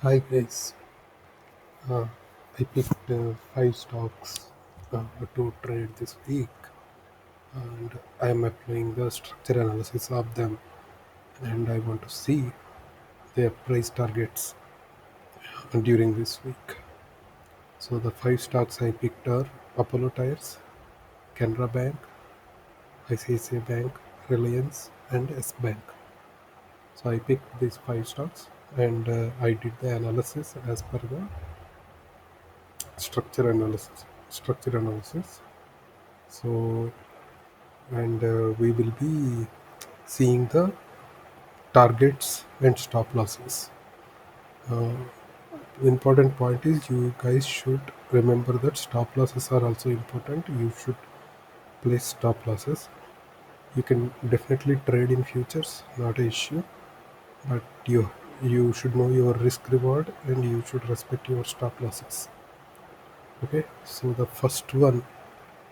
Hi guys, uh, I picked five stocks to trade this week, and I am applying the structure analysis of them, and I want to see their price targets during this week. So the five stocks I picked are Apollo Tires, Canara Bank, ICICI Bank, Reliance, and S Bank. So I picked these five stocks, and I did the analysis as per the structure analysis. Structure analysis. So and we will be seeing the targets and stop losses. Uh, Important point is you guys should remember that stop losses are also important. You should place stop losses. You can definitely trade in futures, not an issue, but you should know your risk reward and you should respect your stop losses. Okay, so the first one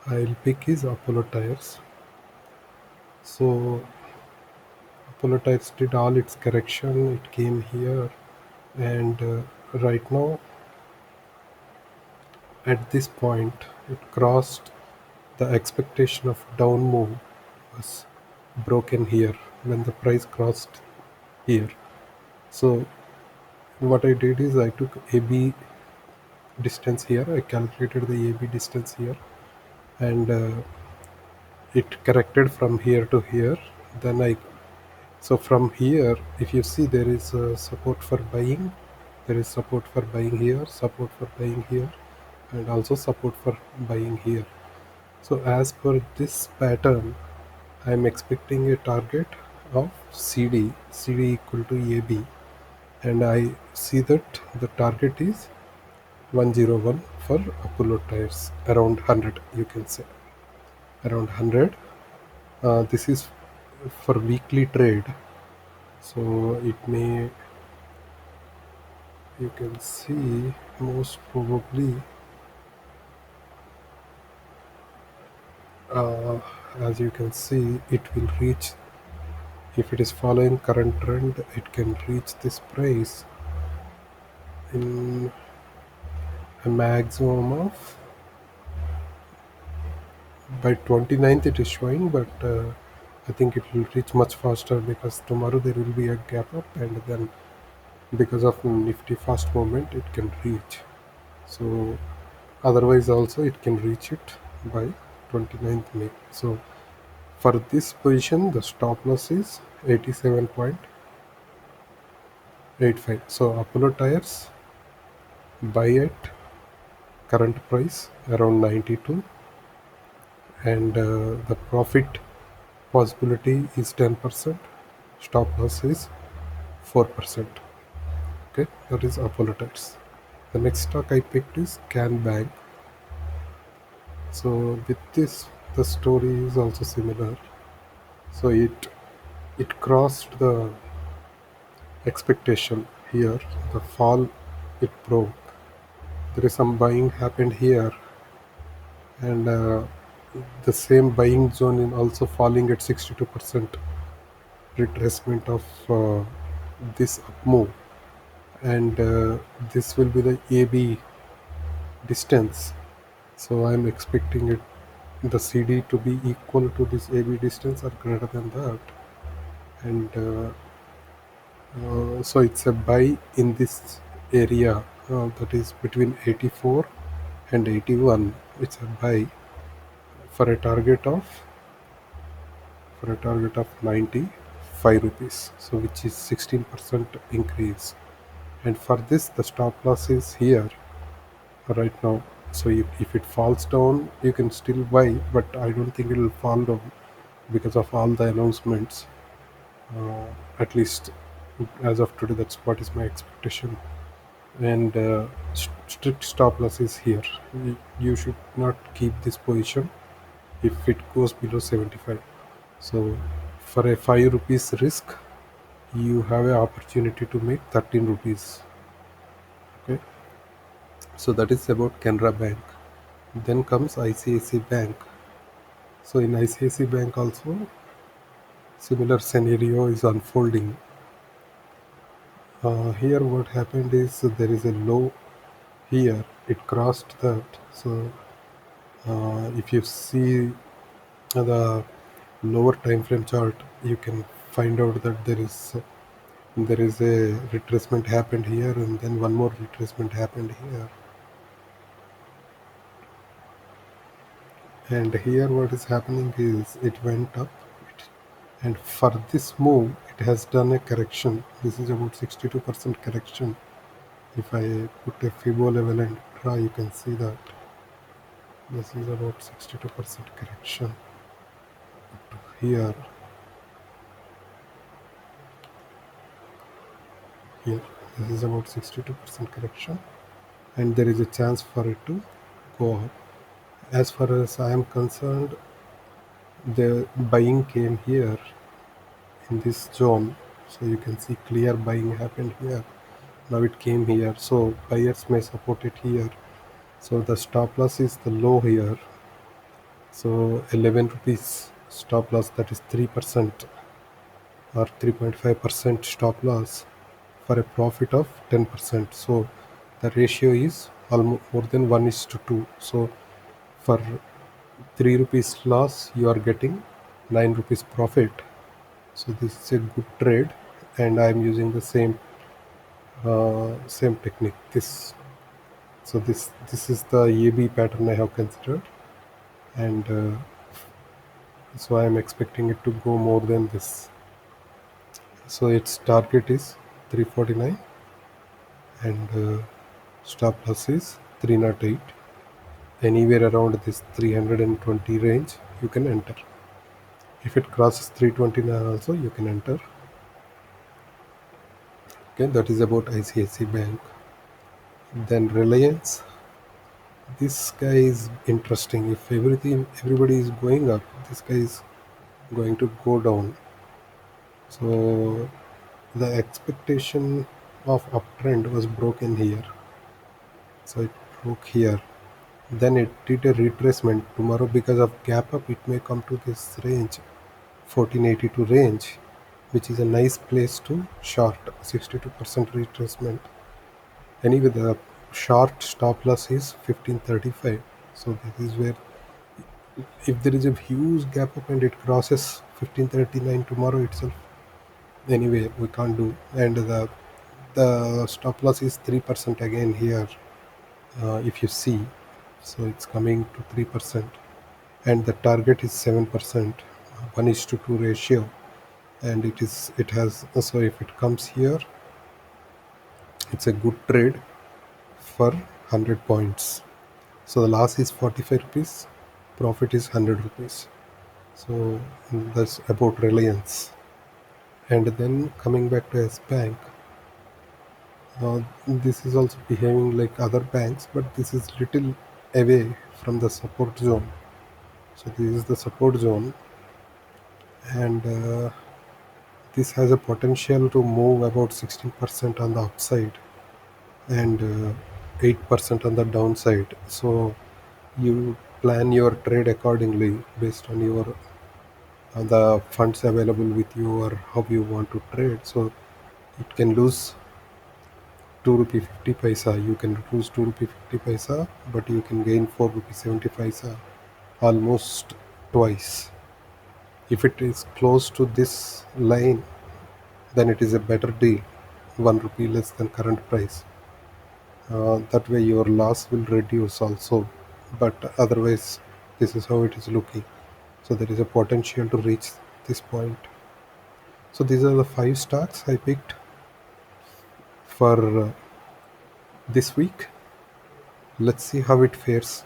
I'll pick is Apollo Tires. So Apollo Tires did all its correction. It came here, and right now at this point it crossed the expectation of down move was broken here when the price crossed here. So what I did is I took AB distance here. I calculated the AB distance here, and it corrected from here to here. Then I So from here, if you see, there is support for buying. There is support for buying here, support for buying here, and also support for buying here. So as per this pattern, I am expecting a target of CD equal to AB, and I see that the target is 101 for Apollo tires, around 100. You can say around 100. This is for weekly trade, so it may, you can see, most probably, uh, as you can see, it will reach, if it is following current trend, it can reach this price in a maximum of, by 29th it is showing, but I think it will reach much faster because tomorrow there will be a gap up, and then because of nifty fast movement it can reach. So otherwise also it can reach it by 29th May. So for this position, the stop loss is 87.85. So Apollo tires, buy at current price around 92, and the profit possibility is 10%. Stop loss is 4%. Okay, that is Apollo tires. The next stock I picked is Can Bank. So with this, the story is also similar. So it crossed the expectation here. The fall it broke. There is some buying happened here, and the same buying zone is also falling at 62% retracement of this up move, and this will be the AB distance. So I'm expecting it, the CD, to be equal to this AB distance or greater than that, and so it's a buy in this area, that is between 84 and 81. It's a buy for a target of, 95 rupees, so which is 16% increase. And for this, the stop loss is here right now. So if it falls down, you can still buy, but I don't think it will fall down because of all the announcements. uh, at least as of today, that's what is my expectation. And strict stop loss is here. You should not keep this position if it goes below 75. So for a 5 rupees risk, you have an opportunity to make 13 rupees. Okay, so that is about Canara Bank. Then comes ICICI Bank. So in ICICI Bank also, similar scenario is unfolding. Here what happened is there is a low here, it crossed that. So if you see the lower time frame chart, you can find out that there is a retracement happened here, and then one more retracement happened here. And here what is happening is it went up, and for this move it has done a correction. This is about 62% correction. If I put a Fibo level and draw, you can see that this is about 62% correction here. Here this is about 62% correction, and there is a chance for it to go up. As far as I am concerned, the buying came here in this zone, so you can see clear buying happened here. Now it came here, so buyers may support it here. So the stop loss is the low here, so 11 rupees stop loss, that is 3% or 3.5% stop loss for a profit of 10%. So the ratio is almost more than 1:2. So for 3 rupees loss you are getting 9 rupees profit. So this is a good trade, and I am using the same technique. This is the AB pattern I have considered, and so I am expecting it to go more than this. So its target is 349, and stop loss is 308. Anywhere around this 320 range you can enter. If it crosses 329 also you can enter. Okay, that is about ICICI Bank. Then Reliance. This guy is interesting. If everybody is going up, this guy is going to go down. So the expectation of uptrend was broken here. So it broke here. Then it did a retracement. Tomorrow, because of gap up, it may come to this range, 1482 range, which is a nice place to short. 62% retracement. Anyway, the short stop loss is 1535. So this is where, if there is a huge gap up and it crosses 1539 tomorrow itself, anyway we can't do. And the stop loss is 3% again here, if you see. So it's coming to 3%, and the target is 7%, 1:2 ratio, and it has. So if it comes here, it's a good trade for 100 points. So the loss is 45 rupees, profit is 100 rupees. So that's about Reliance. And then coming back to S Bank, this is also behaving like other banks, but this is little away from the support zone. So this is the support zone, and this has a potential to move about 16% on the upside and 8% on the downside. So you plan your trade accordingly based on your the funds available with you or how you want to trade. So it can lose 2 rupee 50 paisa, you can lose 2 rupee 50 paisa, but you can gain 4 rupee 70 paisa, almost twice. If it is close to this line, then it is a better deal, 1 rupee less than current price. That way your loss will reduce also, but otherwise this is how it is looking. So there is a potential to reach this point. So these are the 5 stocks I picked for this week. Let's see how it fares.